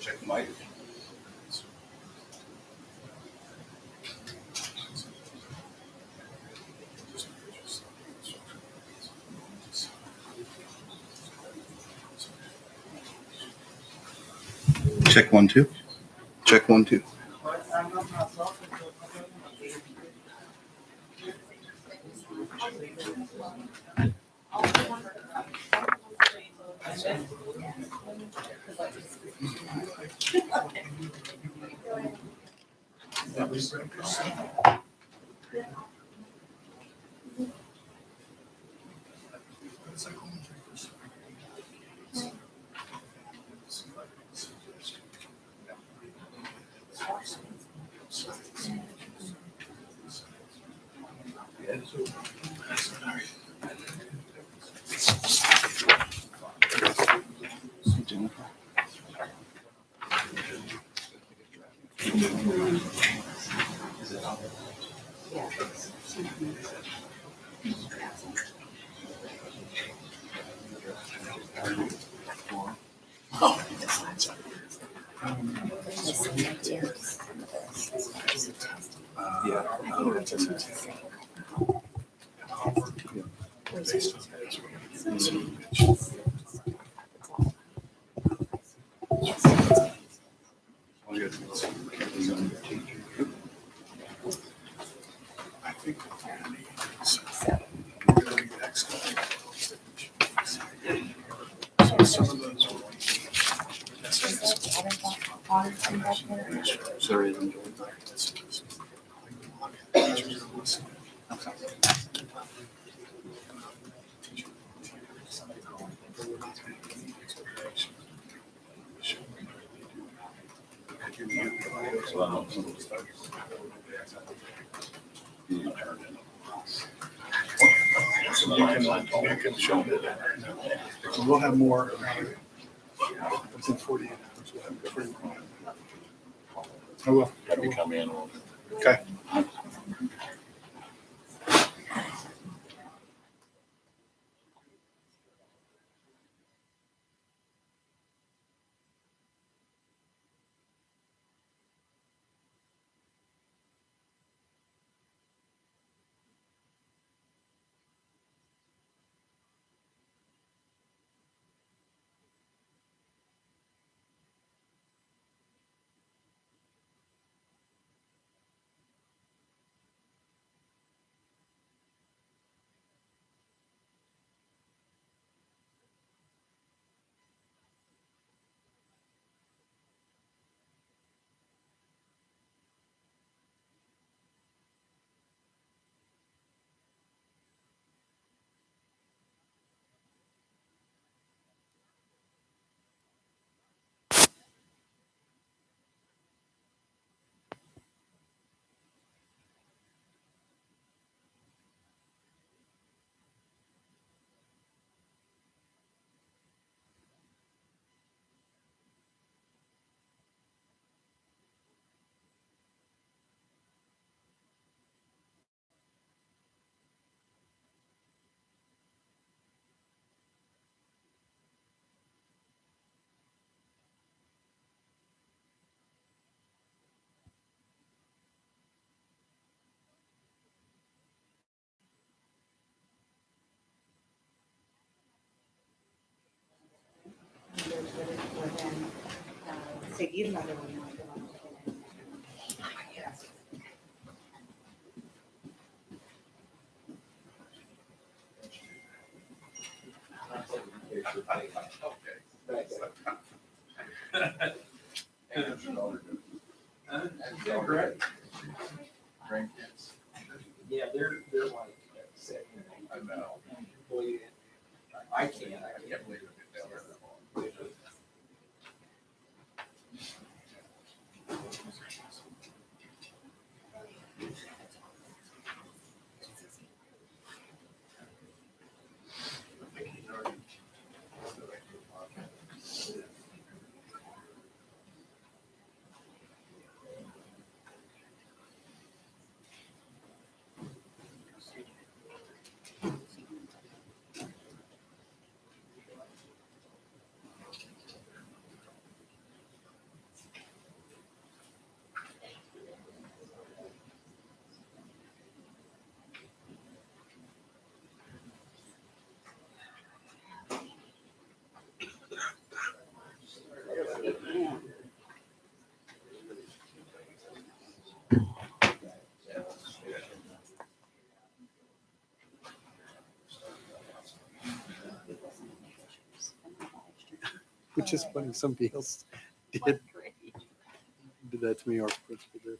Check the mic. Check 1 2. Check 1 2. You can show me that. We'll have more. Within 48 hours, we'll have pretty much. I will. Have you come in? Okay. Seguirla. Yeah, they're like sick. I know. Boy, I can't believe it. which is funny. Somebody else did that to me. Our principal did.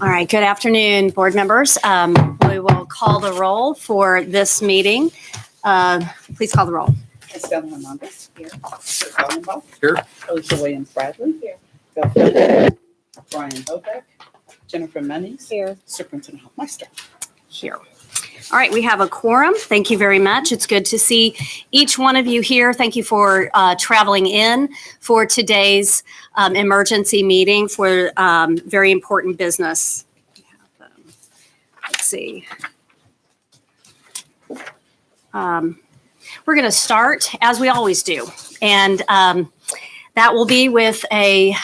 All right, good afternoon, board members. We will call the roll for this meeting. Please call the roll. Estelle Hernandez. Here. Chris Allenbach. Here. Alicia Williams Bradley. Here. Bill Phillips. Brian Hoback. Jennifer Moniz. Here. Superintendent Hoffmeister. Here. All right, we have a quorum. Thank you very much. It's good to see each one of you here. Thank you for traveling in for today's emergency meeting for very important business. Let's see. We're going to start as we always do, and that will be with a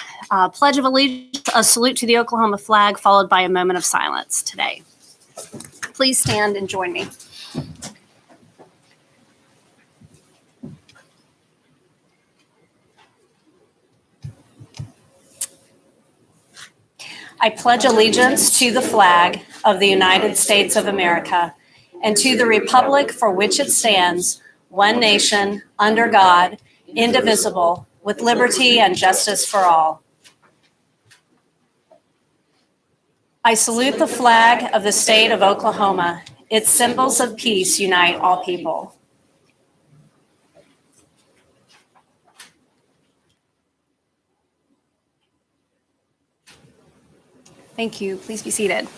Pledge of Allegiance, a salute to the Oklahoma flag, followed by a moment of silence today. Please stand and join me. I pledge allegiance to the flag of the United States of America and to the republic for which it stands, one nation, under God, indivisible, with liberty and justice for all. I salute the flag of the state of Oklahoma. Its symbols of peace unite all people. Thank you. Please be seated.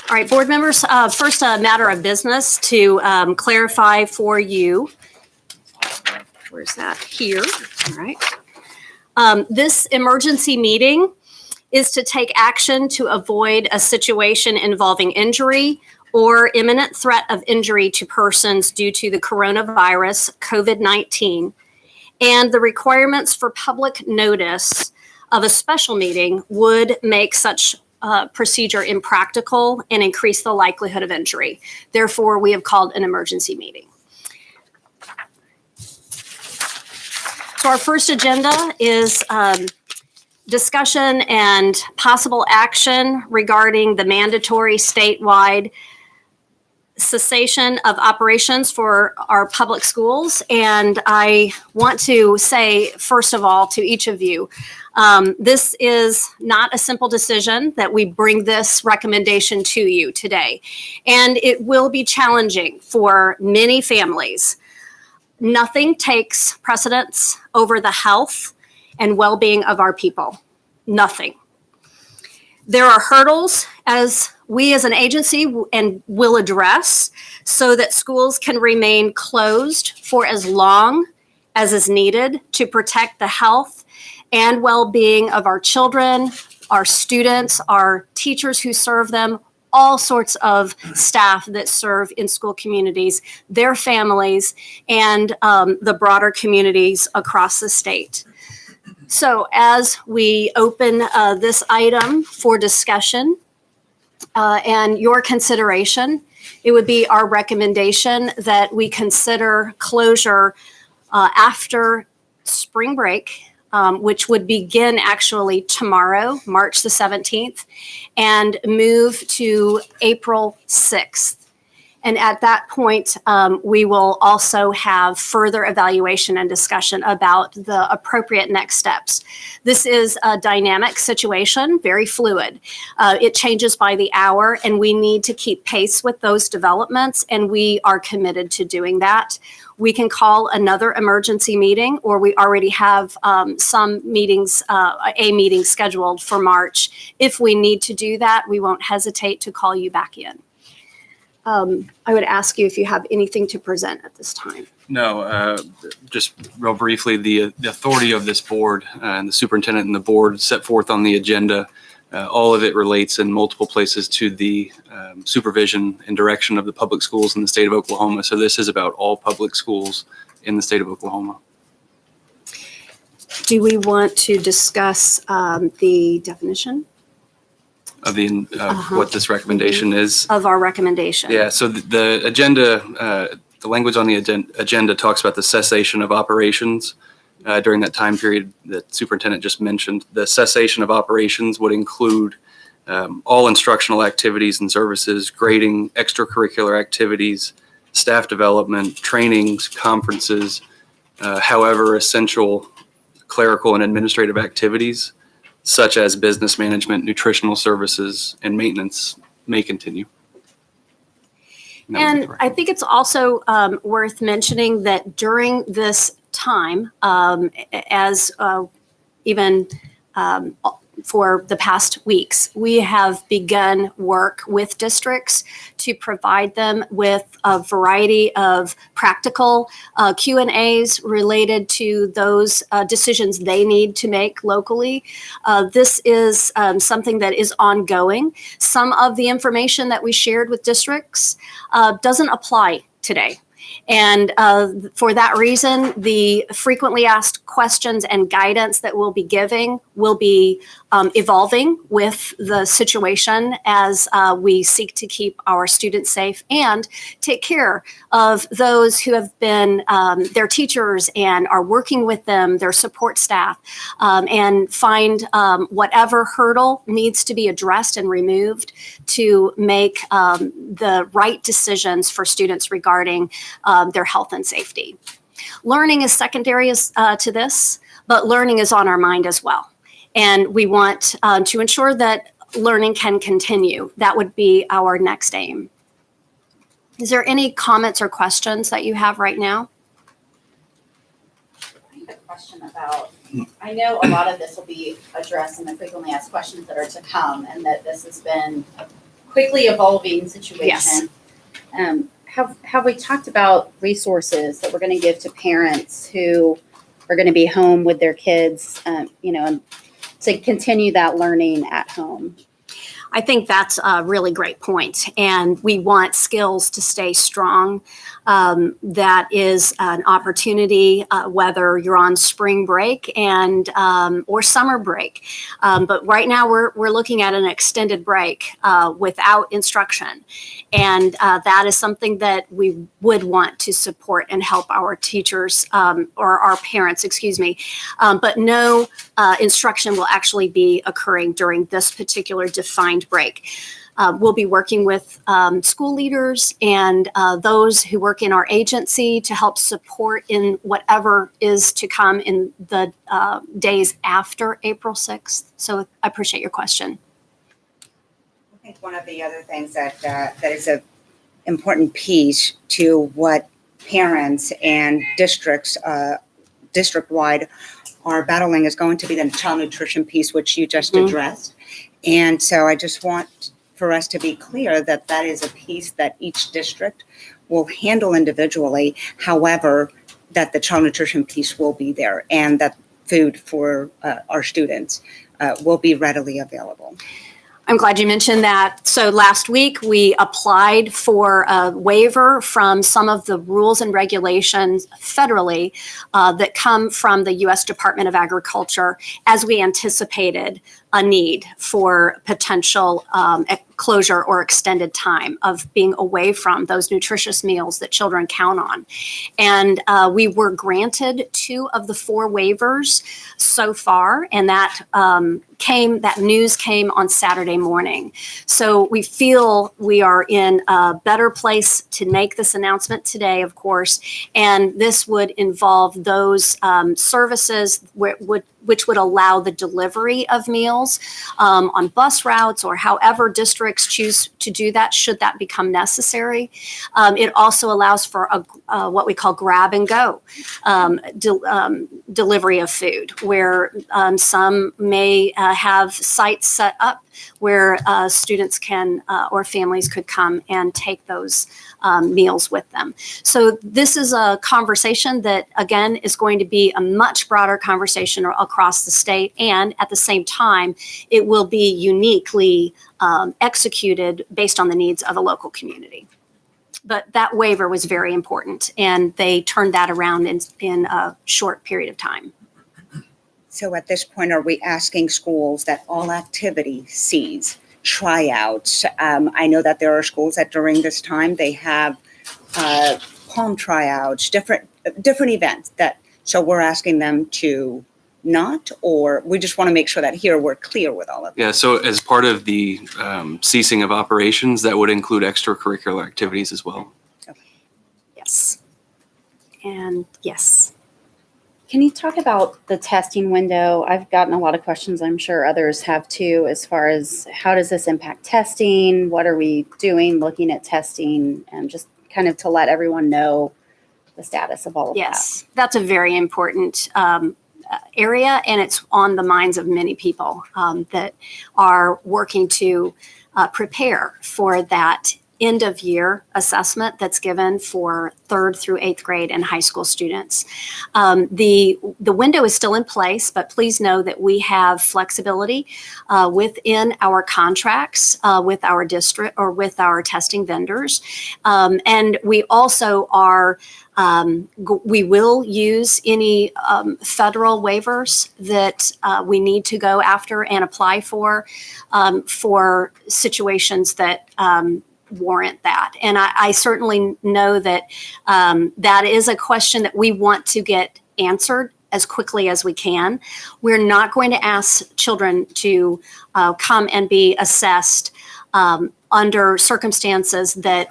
All right, board members, first a matter of business to clarify for you. Where's that? Here. All right. This emergency meeting is to take action to avoid a situation involving injury or imminent threat of injury to persons due to the coronavirus, COVID-19, and the requirements for public notice of a special meeting would make such procedure impractical and increase the likelihood of injury. Therefore, we have called an emergency meeting. So our first agenda is discussion and possible action regarding the mandatory statewide cessation of operations for our public schools. And I want to say, first of all, to each of you, this is not a simple decision that we bring this recommendation to you today. And it will be challenging for many families. Nothing takes precedence over the health and well-being of our people. Nothing. There are hurdles as we as an agency and will address so that schools can remain closed for as long as is needed to protect the health and well-being of our children, our students, our teachers who serve them, all sorts of staff that serve in school communities, their families, and the broader communities across the state. So as we open this item for discussion and your consideration, it would be our recommendation that we consider closure after spring break, which would begin actually tomorrow, March the 17th, and move to April 6th. And at that point, we will also have further evaluation and discussion about the appropriate next steps. This is a dynamic situation, very fluid. It changes by the hour, and we need to keep pace with those developments, and we are committed to doing that. We can call another emergency meeting, or we already have some meetings, a meeting scheduled for March. If we need to do that, we won't hesitate to call you back in. I would ask you if you have anything to present at this time. No, just real briefly, the authority of this board and the superintendent and the board set forth on the agenda All of it relates in multiple places to the supervision and direction of the public schools in the state of Oklahoma. So this is about all public schools in the state of Oklahoma. Do we want to discuss the definition Of the what this recommendation is. of our recommendation? Yeah, so the agenda, the language on the agenda talks about the cessation of operations during that time period that superintendent just mentioned. The cessation of operations would include all instructional activities and services, grading, extracurricular activities, staff development, trainings, conferences, however essential clerical and administrative activities such as business management, nutritional services, and maintenance may continue. And I think it's also worth mentioning that during this time, even for the past weeks, we have begun work with districts to provide them with a variety of practical Q&As related to those decisions they need to make locally. This is something that is ongoing. Some of the information that we shared with districts doesn't apply today. And for that reason, the frequently asked questions and guidance that we'll be giving will be evolving with the situation as we seek to keep our students safe and take care of those who have been their teachers and are working with them, their support staff, and find whatever hurdle needs to be addressed and removed to make the right decisions for students regarding their health and safety. Learning is secondary to this, but learning is on our mind as well. And we want to ensure that learning can continue. That would be our next aim. Is there any comments or questions that you have right now? I have a question about, I know a lot of this will be addressed in the frequently asked questions that are to come, and that this has been a quickly evolving situation. Yes. Have we talked about resources that we're going to give to parents who are going to be home with their kids, and to continue that learning at home? I think that's a really great point. And we want skills to stay strong. That is an opportunity, whether you're on spring break and or summer break. But right now we're looking at an extended break without instruction. And that is something that we would want to support and help our teachers or our parents, but no instruction will actually be occurring during this particular defined break. We'll be working with school leaders and those who work in our agency to help support in whatever is to come in the days after April 6th. So I appreciate your question. I think one of the other things that is an important piece to what parents and districts district-wide are battling is going to be the child nutrition piece, which you just addressed. And so I just want for us to be clear that that is a piece that each district will handle individually. However, that the child nutrition piece will be there and that food for our students will be readily available. I'm glad you mentioned that. So last week we applied for a waiver from some of the rules and regulations federally that come from the U.S. Department of Agriculture as we anticipated a need for potential closure or extended time of being away from those nutritious meals that children count on. And we were granted 2 of the 4 waivers so far, and that news came on Saturday morning. So we feel we are in a better place to make this announcement today, of course, and this would involve those services which would allow the delivery of meals on bus routes or however districts choose to do that, should that become necessary. It also allows for what we call grab and go delivery of food, where some may have sites set up where students can or families could come and take those meals with them. So this is a conversation that, again, is going to be a much broader conversation across the state. And at the same time, it will be uniquely executed based on the needs of a local community. But that waiver was very important, and they turned that around in a short period of time. So at this point, are we asking schools that all activity cease, tryouts? I know that there are schools that during this time, they have palm tryouts, different events so we're asking them to not, or we just want to make sure that here we're clear with all of that. Yeah, so as part of the ceasing of operations, that would include extracurricular activities as well. Yes. And yes. Can you talk about the testing window? I've gotten a lot of questions. I'm sure others have too, as far as how does this impact testing? What are we doing, looking at testing, and just kind of to let everyone know the status of all of Yes, that's a very important area, and it's on the minds of many people that are working to prepare for that end of year assessment that's given for 3rd through 8th grade and high school students. The window is still in place, but please know that we have flexibility within our contracts with our district or with our testing vendors. And we also are we will use any federal waivers that we need to go after and apply for situations that warrant that. And I certainly know that that is a question that we want to get answered as quickly as we can. We're not going to ask children to come and be assessed under circumstances that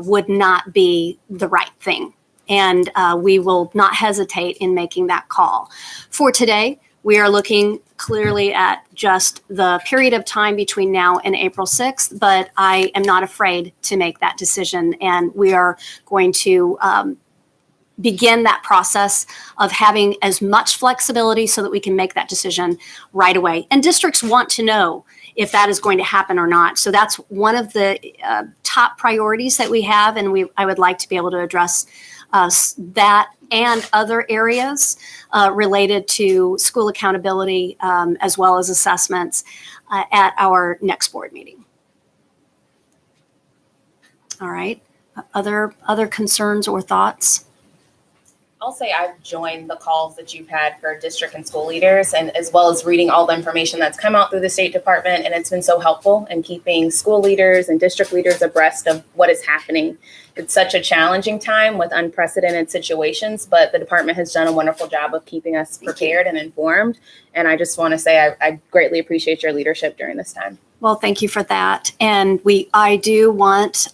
would not be the right thing. And we will not hesitate in making that call. For today, we are looking clearly at just the period of time between now and April 6th, but I am not afraid to make that decision. And we are going to begin that process of having as much flexibility so that we can make that decision right away. And districts want to know if that is going to happen or not. So that's one of the top priorities that we have, and I would like to be able to address that and other areas related to school accountability as well as assessments at our next board meeting. All right. Other concerns or thoughts? I'll say I've joined the calls that you've had for district and school leaders, and as well as reading all the information that's come out through the State Department. And it's been so helpful in keeping school leaders and district leaders abreast of what is happening. It's such a challenging time with unprecedented situations, but the department has done a wonderful job of keeping us prepared and informed. And I just want to say I greatly appreciate your leadership during this time. Well, thank you for that. And I do want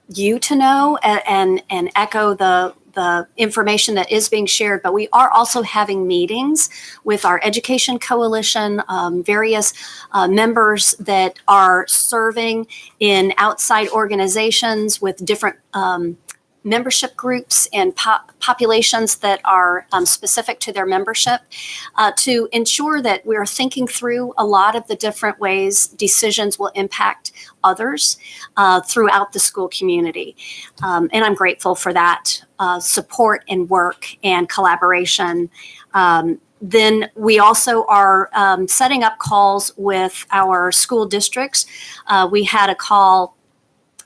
you to know and echo the information that is being shared, but we are also having meetings with our education coalition, various members that are serving in outside organizations with different membership groups and populations that are specific to their membership to ensure that we're thinking through a lot of the different ways decisions will impact others throughout the school community. And I'm grateful for that support and work and collaboration. Then we also are setting up calls with our school districts. We had a call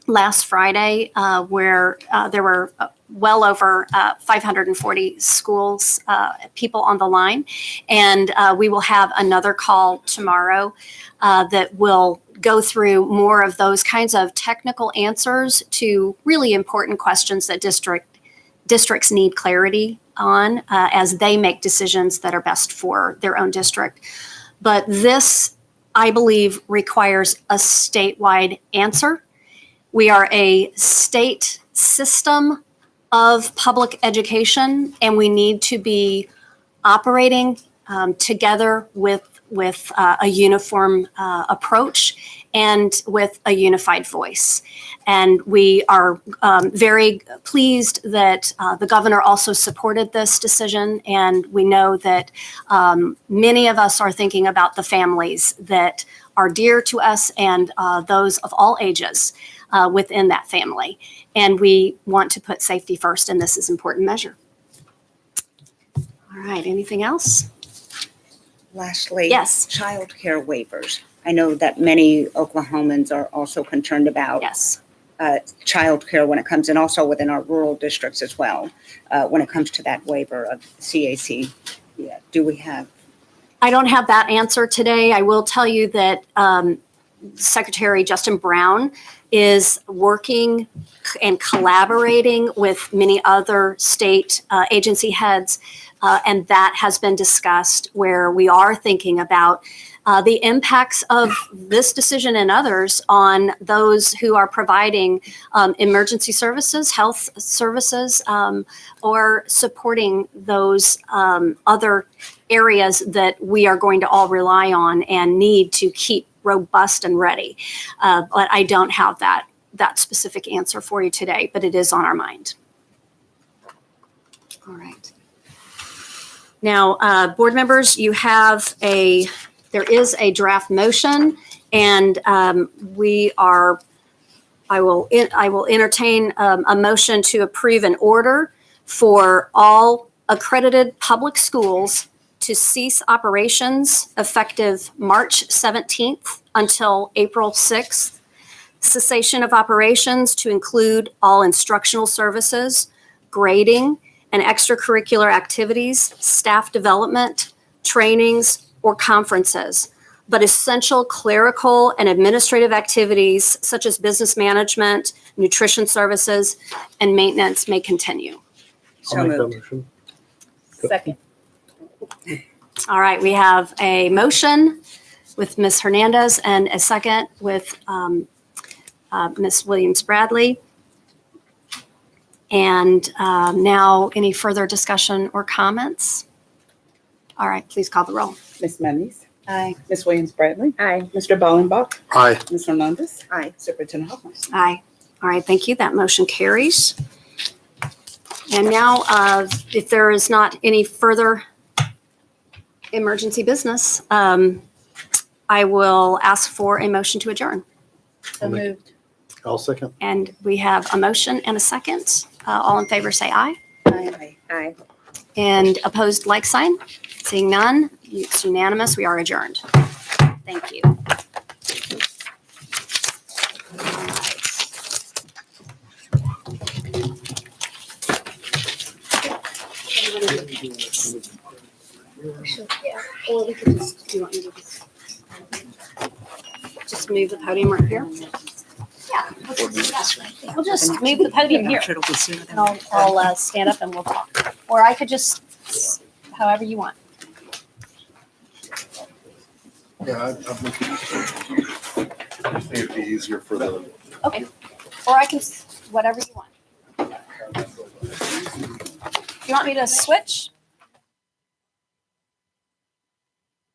last Friday where there were well over 540 schools, people on the line. And we will have another call tomorrow that will go through more of those kinds of technical answers to really important questions that districts need clarity on as they make decisions that are best for their own district. But this, I believe, requires a statewide answer. We are a state system of public education, and we need to be operating together with a uniform approach and with a unified voice. And we are very pleased that the governor also supported this decision. And we know that many of us are thinking about the families that are dear to us and those of all ages within that family. And we want to put safety first, and this is an important measure. All right, anything else? Lastly. Yes. Childcare waivers. I know that many Oklahomans are also concerned about Yes. childcare when it comes, and also within our rural districts as well, when it comes to that waiver of CAC. Yeah. Do we have? I don't have that answer today. I will tell you that Secretary Justin Brown is working and collaborating with many other state agency heads, and that has been discussed, where we are thinking about the impacts of this decision and others on those who are providing emergency services, health services, or supporting those other areas that we are going to all rely on and need to keep robust and ready. But I don't have that specific answer for you today, but it is on our mind. All right. Now, board members, there is a draft motion, and I will entertain a motion to approve an order for all accredited public schools to cease operations effective March 17th until April 6th. Cessation of operations to include all instructional services, grading, and extracurricular activities, staff development, trainings, or conferences, but essential clerical and administrative activities such as business management, nutrition services, and maintenance may continue. So I'll make that moved. motion. Second. All right, we have a motion with Ms. Hernandez and a second with Ms. Williams-Bradley. And now, any further discussion or comments? All right, please call the roll. Ms. Menes, Aye. Ms. Williams-Bradley, Aye. Mr. Ballenbach, Aye. Ms. Hernandez, Aye. Superintendent Hoffman. Aye. All right, thank you. That motion carries. And now, if there is not any further emergency business, I will ask for a motion to adjourn. So moved. I'll second. And we have a motion and a second. All in favor, say aye. Aye. Aye. And opposed, like sign. Seeing none, it's unanimous. We are adjourned. Thank you. Or we could just, do you want me to just move the podium right here? Yeah. We'll just move the podium here. Sure it'll be sooner than. And I'll stand up and we'll talk. Or I could just, however you want. Yeah, I'm looking. I think it'd be easier for the. Okay. Or I can, whatever you want. You want me to switch?